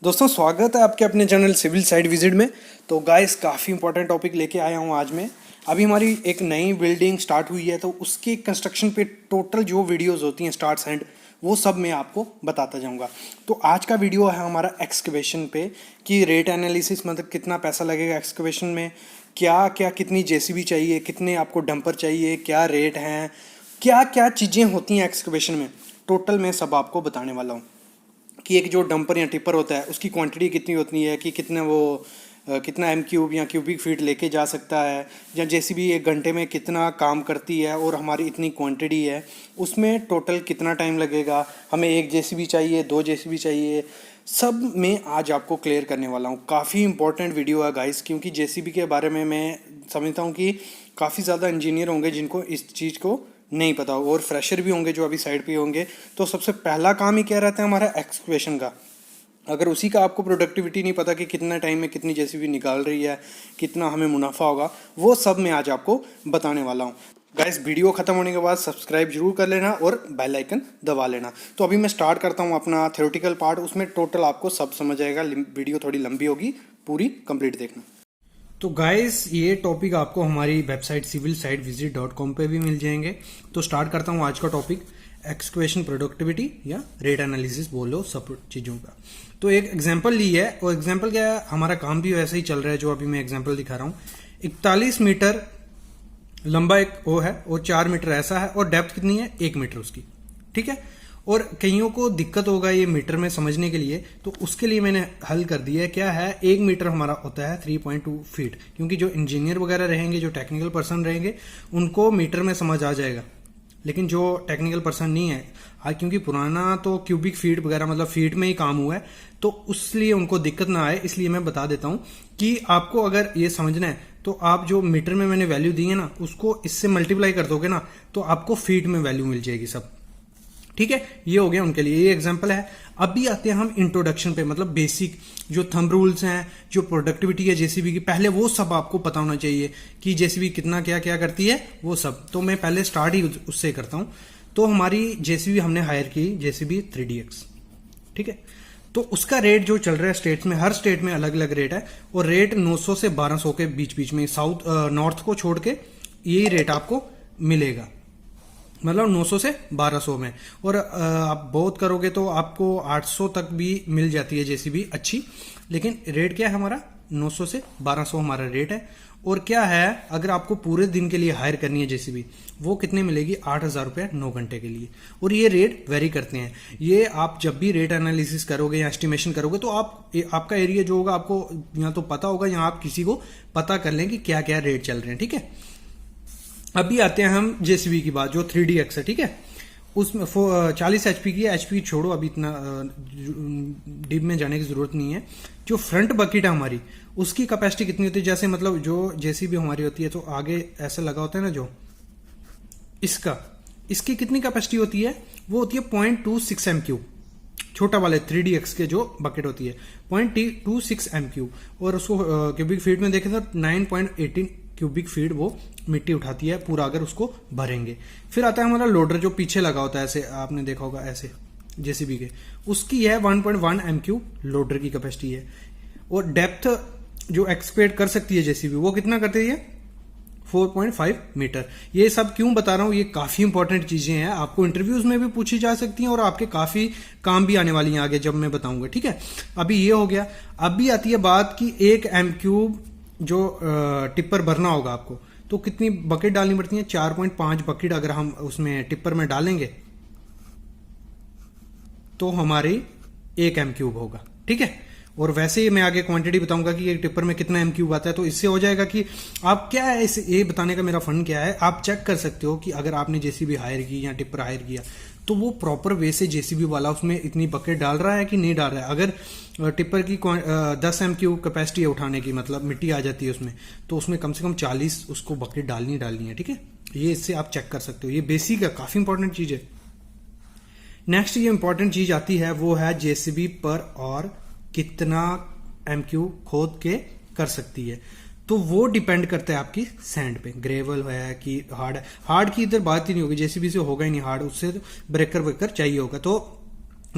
दोस्तों स्वागत है आपके अपने चैनल सिविल साइट विजिट में। तो गाइस काफ़ी इंपॉर्टेंट टॉपिक लेके आया हूँ आज मैं। अभी हमारी एक नई बिल्डिंग स्टार्ट हुई है तो उसके कंस्ट्रक्शन पे टोटल जो वीडियोस होती हैं स्टार्ट एंड वो सब मैं आपको बताता जाऊँगा। तो आज का वीडियो है हमारा एक्सकवेशन पे कि रेट एनालिसिस मतलब कितना पैसा लगेगा एक्सकवेशन में, क्या क्या कितनी जेसीबी चाहिए, कितने आपको डंपर चाहिए, क्या रेट हैं, क्या क्या चीज़ें होती हैं एक्सकवेशन में, टोटल मैं सब आपको बताने वाला हूँ। कि एक जो डंपर या टिपर होता है उसकी क्वांटिटी कितनी होती है कि कितने वो कितना एम क्यूब या क्यूबिक फीट लेके जा सकता है, या जेसीबी एक घंटे में कितना काम करती है और हमारी इतनी क्वांटिटी है उसमें टोटल कितना टाइम लगेगा, हमें एक जेसीबी चाहिए, दो जेसीबी चाहिए, सब मैं आज आपको क्लियर करने वाला हूँ। काफ़ी इंपॉर्टेंट वीडियो है गाइस, क्योंकि जेसीबी के बारे में मैं समझता हूँ कि काफ़ी ज़्यादा इंजीनियर होंगे जिनको इस चीज़ को नहीं पता होगा और फ्रेशर भी होंगे जो अभी साइड पे होंगे। तो सबसे पहला काम ही क्या रहता है हमारा एक्सकवेशन का। अगर उसी का आपको प्रोडक्टिविटी नहीं पता कि कितना टाइम में कितनी जेसीबी निकाल रही है, कितना हमें मुनाफा होगा, वो सब मैं आज आपको बताने वाला हूँ। गाइस वीडियो खत्म होने के बाद सब्सक्राइब जरूर कर लेना और बेल आइकन दबा लेना। तो अभी मैं स्टार्ट करता हूँ अपना थ्योरेटिकल पार्ट, उसमें टोटल आपको सब समझ आएगा। वीडियो थोड़ी लंबी होगी, पूरी कंप्लीट देखना। तो गाइस ये टॉपिक आपको हमारी वेबसाइट civilsitevisit.com पे भी मिल जाएंगे। तो स्टार्ट करता हूँ आज का टॉपिक, एक्सकवेशन प्रोडक्टिविटी या रेट एनालिसिस बोल लो सब चीज़ों का। तो एक एग्जांपल ली है और एग्जांपल क्या है, हमारा काम भी वैसे ही चल रहा है जो अभी मैं एग्जांपल दिखा रहा हूँ। 41 मीटर लंबा एक वो है और 4 मीटर ऐसा है और डेप्थ कितनी है 1 मीटर उसकी, ठीक है। और कईयों को दिक्कत होगा ये मीटर में समझने के लिए, तो उसके लिए मैंने हल कर दिया है। क्या है, 1 मीटर हमारा होता है 3.2 फीट, क्योंकि जो इंजीनियर वगैरह रहेंगे, जो टेक्निकल पर्सन रहेंगे, उनको मीटर में समझ आ जाएगा, लेकिन जो टेक्निकल पर्सन नहीं है, क्योंकि पुराना तो क्यूबिक फीट वगैरह मतलब फीट में ही काम हुआ है, तो इसलिए उनको दिक्कत ना आए, इसलिए मैं बता देता हूँ कि आपको अगर ये समझना है तो आप जो मीटर में मैंने वैल्यू दी है ना, उसको इससे मल्टीप्लाई कर दोगे ना, तो आपको फीट में वैल्यू मिल जाएगी सब, ठीक है। ये हो गया उनके लिए, ये एग्जांपल है। अभी आते हैं हम इंट्रोडक्शन पे, मतलब बेसिक जो थंब रूल्स हैं, जो प्रोडक्टिविटी है जेसीबी की, पहले वो सब आपको पता होना चाहिए कि जेसीबी कितना क्या क्या करती है वो सब। तो मैं पहले स्टार्ट ही उससे करता हूं। तो हमारी जेसीबी हमने हायर की, जेसीबी 3DX, ठीक है। तो उसका रेट जो चल रहा है स्टेट्स में, हर स्टेट में अलग अलग रेट है, और रेट 900 से 1200 के बीच बीच में, साउथ नॉर्थ को छोड़ के यही रेट आपको मिलेगा, मतलब 900 से 1200 में। और आप बहुत करोगे तो आपको 800 तक भी मिल जाती है जेसीबी अच्छी, लेकिन रेट क्या है हमारा 900 से 1200 हमारा रेट है। और क्या है, अगर आपको पूरे दिन के लिए हायर करनी है जेसीबी, वो कितने मिलेगी 8000 रुपये 9 घंटे के लिए। और ये रेट वेरी करते हैं। ये आप जब भी रेट एनालिसिस करोगे या एस्टिमेशन करोगे तो आपका एरिया जो होगा आपको या तो पता होगा या आप किसी को पता कर लें कि क्या क्या रेट चल रहे हैं, ठीक है। अभी आते हैं हम जेसीबी की बात, जो 3DX है, ठीक है। उसमें 40 एचपी की है, एचपी छोड़ो, अभी इतना डीप में जाने की जरूरत नहीं है। जो फ्रंट बकेट है हमारी, उसकी कैपेसिटी कितनी होती है, जैसे मतलब जो जेसीबी हमारी होती है तो आगे ऐसा लगा होता है ना, जो इसकी कितनी कैपेसिटी होती है, वो होती है 0.26 एम क्यूब। छोटा वाले 3DX के जो बकेट होती है 0.26 एम क्यूब, और उसको क्यूबिक फीट में देखें तो 9.18 क्यूबिक फीट वो मिट्टी उठाती है पूरा, अगर उसको भरेंगे। फिर आता है हमारा लोडर जो पीछे लगा होता है, ऐसे आपने देखा होगा ऐसे जेसीबी के, उसकी है 1.1 एम क्यूब लोडर की कैपेसिटी है। और डेप्थ जो एक्सपेक्ट कर सकती है जेसीबी, वो कितना करती है 4.5 मीटर। ये सब क्यों बता रहा हूं, ये काफी इंपॉर्टेंट चीजें हैं, आपको इंटरव्यूज में भी पूछी जा सकती हैं और आपके काफी काम भी आने वाली हैं आगे जब मैं बताऊंगा, ठीक है। अभी ये हो गया। अभी आती है बात कि 1 एम क्यूब जो टिप्पर भरना होगा आपको, तो कितनी बकेट डालनी पड़ती है, 4.5 बकेट अगर हम उसमें टिप्पर में डालेंगे तो हमारी 1 एम क्यूब होगा, ठीक है। और वैसे ही मैं आगे क्वांटिटी बताऊंगा कि एक टिप्पर में कितना एम क्यूब आता है, तो इससे हो जाएगा कि आप क्या है, ये बताने का मेरा फंड क्या है, आप चेक कर सकते हो कि अगर आपने जेसीबी हायर की या टिप्पर हायर किया तो वो प्रॉपर वे से जेसीबी वाला उसमें इतनी बकेट डाल रहा है कि नहीं डाल रहा है। अगर टिप्पर की 10 एम क्यूब कैपेसिटी है उठाने की, मतलब मिट्टी आ जाती है उसमें, तो उसमें कम से कम 40 उसको बकेट डालनी है, ठीक है। ये इससे आप चेक कर सकते हो, ये बेसिक है, काफी इंपॉर्टेंट चीज है। नेक्स्ट ये इंपॉर्टेंट चीज आती है, वो है जेसीबी पर और कितना एमक्यू खोद के कर सकती है। तो वो डिपेंड करता है आपकी सैंड पे, ग्रेवल है कि हार्ड है। हार्ड की इधर बात ही नहीं होगी, जेसीबी से होगा ही नहीं हार्ड, उससे ब्रेकर चाहिए होगा। तो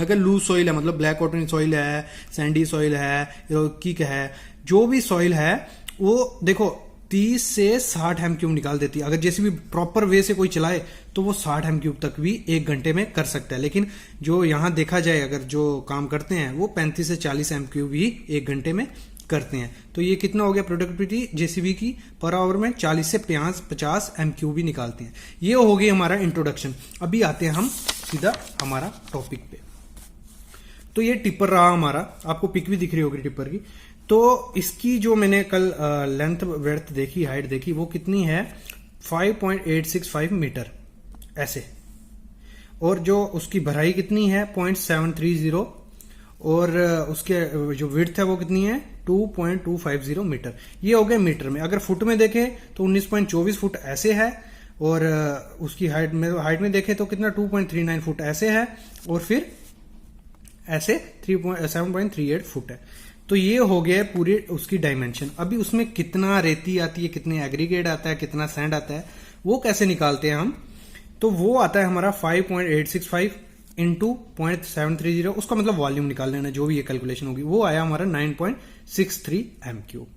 अगर लूज सॉइल है, मतलब ब्लैक कॉटन सॉइल है, सैंडी सॉइल है, किक है, जो भी सॉइल है वो देखो 30 से 60 एम क्यूब निकाल देती है। अगर जैसे भी प्रॉपर वे से कोई चलाए तो वो 60 एम क्यूब तक भी 1 घंटे में कर सकता है। लेकिन जो यहाँ देखा जाए, अगर जो काम करते हैं वो 35 से 40 एम क्यूब ही 1 घंटे में करते हैं। तो ये कितना हो गया प्रोडक्टिविटी जेसीबी की पर आवर में? 40 से 50 एम क्यूब भी निकालते हैं। ये हो गई हमारा इंट्रोडक्शन। अभी आते हैं हम सीधा हमारा टॉपिक पे। तो ये टिप्पर रहा हमारा, आपको पिक भी दिख रही होगी टिप्पर की। तो इसकी जो मैंने कल लेंथ ब्रेड्थ देखी, हाइट देखी, वो कितनी है 5.865 मीटर ऐसे, और जो उसकी भराई कितनी है 0.730, और उसके जो विड्थ है वो कितनी है 2.250 मीटर। ये हो गया मीटर में। अगर फुट में देखें तो 19.24 फुट ऐसे है, और उसकी हाइट में देखें तो कितना 2.39 फुट ऐसे है, और फिर ऐसे 7.38 फुट है। तो ये हो गया पूरी उसकी डायमेंशन। अभी उसमें कितना रेती आती है, कितने एग्रीगेट आता है, कितना सैंड आता है, वो कैसे निकालते हैं हम? तो वो आता है हमारा 5.865 इंटू 0.730, उसका मतलब वॉल्यूम निकाल लेना, जो भी ये कैलकुलेशन होगी। वो आया हमारा 9.63 एम क्यूब।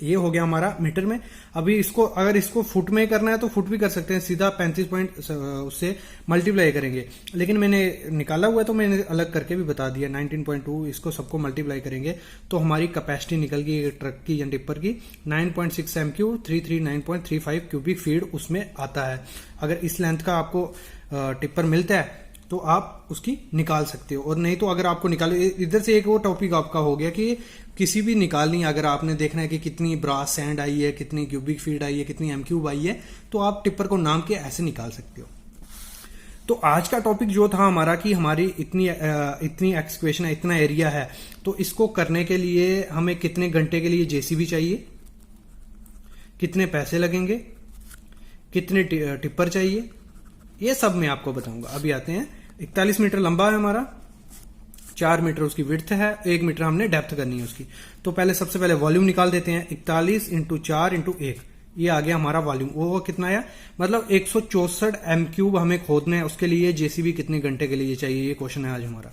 ये हो गया हमारा मीटर में। अभी इसको अगर इसको फुट में करना है तो फुट भी कर सकते हैं, सीधा 35 पॉइंट उससे मल्टीप्लाई करेंगे। लेकिन मैंने निकाला हुआ है तो मैंने अलग करके भी बता दिया 19.2, इसको सबको मल्टीप्लाई करेंगे तो हमारी कैपेसिटी निकल गई ट्रक की या टिप्पर की 9.6 एम क्यू 339.35 क्यूबिक फीट उसमें आता है। अगर इस लेंथ का आपको टिप्पर मिलता है तो आप उसकी निकाल सकते हो, और नहीं तो अगर आपको निकाले, इधर से एक वो टॉपिक आपका हो गया कि किसी भी निकालनी, अगर आपने देखना है कि कितनी ब्रास सैंड आई है, कितनी क्यूबिक फीट आई है, कितनी एम क्यूब आई है, तो आप टिप्पर को नाम के ऐसे निकाल सकते हो। तो आज का टॉपिक जो था हमारा कि हमारी इतनी एक्सक्वेशन है, इतना एरिया है, तो इसको करने के लिए हमें कितने घंटे के लिए जेसीबी चाहिए, कितने पैसे लगेंगे, कितने टिप्पर चाहिए, ये सब मैं आपको बताऊंगा। अभी आते हैं, 41 मीटर लंबा है हमारा, 4 मीटर उसकी विड्थ है, 1 मीटर हमने डेप्थ करनी है उसकी। तो पहले सबसे पहले वॉल्यूम निकाल देते हैं। 41 इंटू 4 इंटू 1, ये आ गया हमारा वॉल्यूम। वो कितना आया, मतलब 164 एम क्यूब हमें खोदना है। उसके लिए जेसीबी कितने घंटे के लिए चाहिए, ये क्वेश्चन है आज हमारा।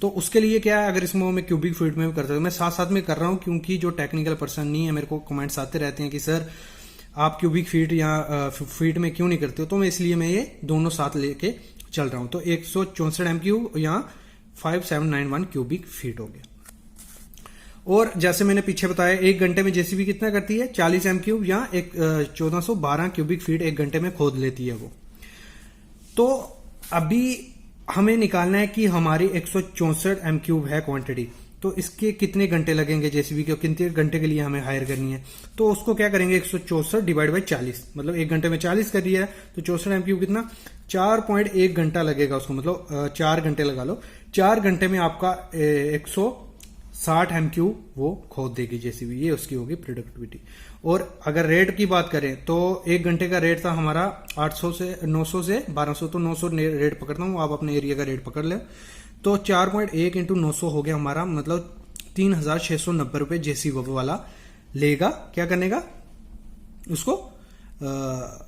तो उसके लिए क्या है, अगर इसमें मैं क्यूबिक फीट में भी कर सकता हूँ, मैं साथ साथ में कर रहा हूँ क्योंकि जो टेक्निकल पर्सन नहीं है, मेरे को कमेंट्स आते रहते हैं कि सर आप क्यूबिक फीट या फीट में क्यों नहीं करते हो, तो मैं इसलिए मैं ये दोनों साथ लेके चल रहा हूं। तो 164 एम क्यूब या 5791 क्यूबिक फीट हो गया। और जैसे मैंने पीछे बताया 1 घंटे में जेसीबी कितना करती है 40 एम क्यूब या 1412 क्यूबिक फीट 1 घंटे में खोद लेती है वो। तो अभी हमें निकालना है कि हमारी 164 एम क्यूब है क्वांटिटी, तो इसके कितने घंटे लगेंगे जेसीबी के, कितने घंटे के लिए हमें हायर करनी है। तो उसको क्या करेंगे 164 डिवाइड बाई 40, मतलब 1 घंटे में 40 कर दिया है तो 64 एम क्यूब कितना 4.1 घंटा लगेगा उसको, मतलब 4 घंटे लगा लो। 4 घंटे में आपका 160 एम क्यूब वो खोद देगी जेसीबी, ये उसकी होगी प्रोडक्टिविटी। और अगर रेट की बात करें तो 1 घंटे का रेट था हमारा 800 से 900 से 1200, तो 900 रेट पकड़ता हूँ, आप अपने एरिया का रेट पकड़ ले। तो 4.1 इंटू 900 हो गया हमारा, मतलब 3690 रुपए जेसीबी वाला लेगा। क्या करने का, उसको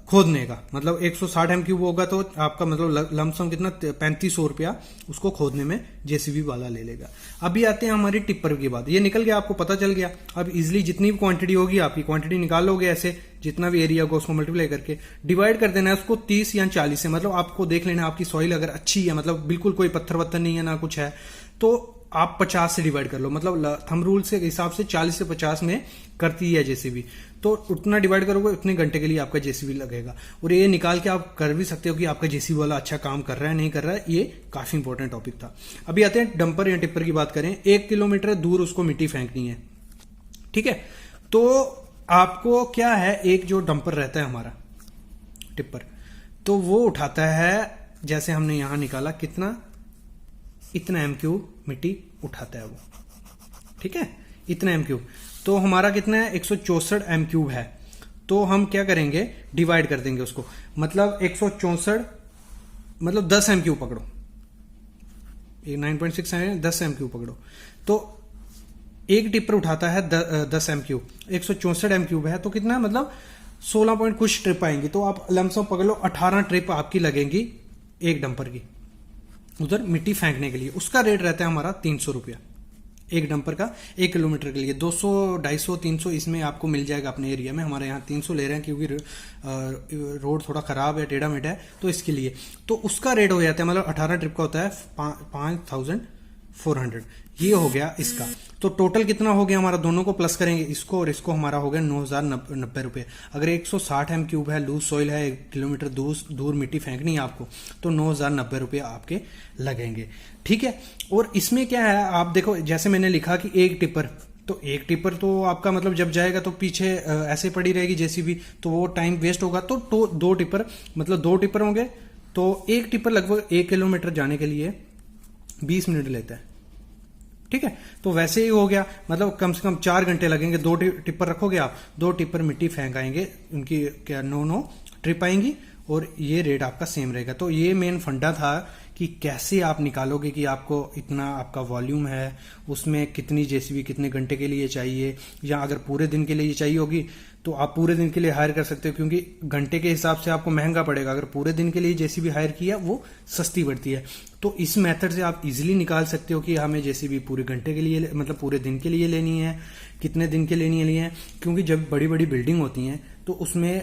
खोदने का। मतलब 160 एम क्यूब होगा तो आपका मतलब लमसम कितना 3500 रुपया उसको खोदने में जेसीबी वाला ले लेगा। अभी आते हैं हमारी टिप्पर की बात। ये निकल गया, आपको पता चल गया। अब इजिली जितनी भी क्वांटिटी होगी आपकी क्वांटिटी निकाल लोगे, ऐसे जितना भी एरिया होगा उसको मल्टीप्लाई करके डिवाइड कर देना है उसको 30 या 40 से। मतलब आपको देख लेना आपकी सॉइल अगर अच्छी है, मतलब बिल्कुल कोई पत्थर वत्थर नहीं है ना कुछ है, तो आप 50 से डिवाइड कर लो। मतलब थंब रूल से हिसाब से 40 से 50 में करती है जेसीबी, तो उतना डिवाइड करोगे उतने घंटे के लिए आपका जेसीबी लगेगा। और ये निकाल के आप कर भी सकते हो कि आपका जेसीबी वाला अच्छा काम कर रहा है नहीं कर रहा है। ये काफी इंपॉर्टेंट टॉपिक था। अभी आते हैं डंपर या टिप्पर की बात करें। 1 किलोमीटर दूर उसको मिट्टी फेंकनी है, ठीक है। तो आपको क्या है, एक जो डंपर रहता है हमारा टिप्पर, तो वो उठाता है, जैसे हमने यहां निकाला कितना, इतना एम क्यूब मिट्टी उठाता है वो, ठीक है, इतना एम क्यूब। तो हमारा कितना है 164 एम क्यूब है। तो हम क्या करेंगे, डिवाइड कर देंगे उसको, मतलब 164 मतलब 10 एम क्यूब पकड़ो, 9.6 है, 10 एम क्यूब पकड़ो। तो एक टिप्पर उठाता है 10 एम क्यूब, 164 एम क्यूब है तो कितना, मतलब 16 पॉइंट कुछ ट्रिप आएंगी। तो आप लमसम पकड़ लो 18 ट्रिप आपकी लगेंगी एक डंपर की, उधर मिट्टी फेंकने के लिए, उसका रेट रहता है हमारा 300 रुपया एक डंपर का 1 किलोमीटर के लिए। 200, 250, 300 इसमें आपको मिल जाएगा अपने एरिया में। हमारे यहाँ 300 ले रहे हैं क्योंकि रोड थोड़ा खराब है, टेढ़ा मेढ़ा है, तो इसके लिए तो उसका रेट हो जाता है, मतलब 18 ट्रिप का होता है 5400। ये हो गया इसका। तो टोटल कितना हो गया हमारा, दोनों को प्लस करेंगे इसको और इसको, हमारा हो गया 9090 रुपये। अगर 160 m क्यूब है, लूज सॉइल है, 1 किलोमीटर दूर मिट्टी फेंकनी है आपको, तो 9090 रुपये आपके लगेंगे। ठीक है। और इसमें क्या है, आप देखो जैसे मैंने लिखा कि एक टिपर, तो एक टिपर तो आपका मतलब जब जाएगा तो पीछे ऐसे पड़ी रहेगी जेसीबी, तो वो टाइम वेस्ट होगा। तो दो टिपर, मतलब 2 टिपर होंगे, तो एक टिपर लगभग 1 किलोमीटर जाने के लिए 20 मिनट लेता है। ठीक है। तो वैसे ही हो गया, मतलब कम से कम 4 घंटे लगेंगे। 2 टिपर रखोगे आप, 2 टिपर मिट्टी फेंक आएंगे, उनकी क्या 9 ट्रिप आएंगी और ये रेट आपका सेम रहेगा। तो ये मेन फंडा था कि कैसे आप निकालोगे कि आपको इतना आपका वॉल्यूम है, उसमें कितनी जेसीबी कितने घंटे के लिए चाहिए, या अगर पूरे दिन के लिए चाहिए होगी तो आप पूरे दिन के लिए हायर कर सकते हो, क्योंकि घंटे के हिसाब से आपको महंगा पड़ेगा। अगर पूरे दिन के लिए जेसीबी हायर किया वो सस्ती पड़ती है। तो इस मेथड से आप इजीली निकाल सकते हो कि हमें जेसीबी पूरे घंटे के लिए, मतलब पूरे दिन के लिए लेनी है, कितने दिन के लेनी है। क्योंकि जब बड़ी बड़ी बिल्डिंग होती हैं तो उसमें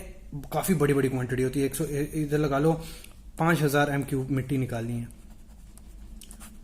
काफी बड़ी बड़ी क्वांटिटी होती है। 100 इधर लगा लो 5000 m³ मिट्टी निकालनी है,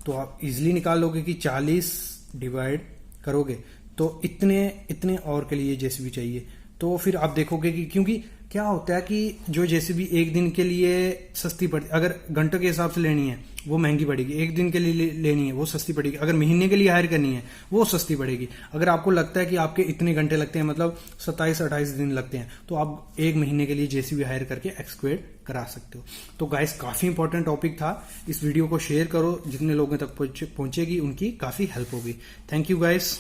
तो आप इजीली निकाल लोगे कि 40 डिवाइड करोगे तो इतने और के लिए जेसीबी चाहिए। तो फिर आप देखोगे कि, क्योंकि क्या होता है कि जो जेसीबी एक दिन के लिए सस्ती पड़ती, अगर घंटों के हिसाब से लेनी है वो महंगी पड़ेगी, एक दिन के लिए लेनी है वो सस्ती पड़ेगी, अगर महीने के लिए हायर करनी है वो सस्ती पड़ेगी। अगर आपको लगता है कि आपके इतने घंटे लगते हैं, मतलब 27-28 दिन लगते हैं, तो आप 1 महीने के लिए जेसीबी हायर करके एक्सक्वेट करा सकते हो। तो गाइस काफी इंपॉर्टेंट टॉपिक था, इस वीडियो को शेयर करो, जितने लोगों तक पहुंचेगी उनकी काफी हेल्प होगी। Thank you guys.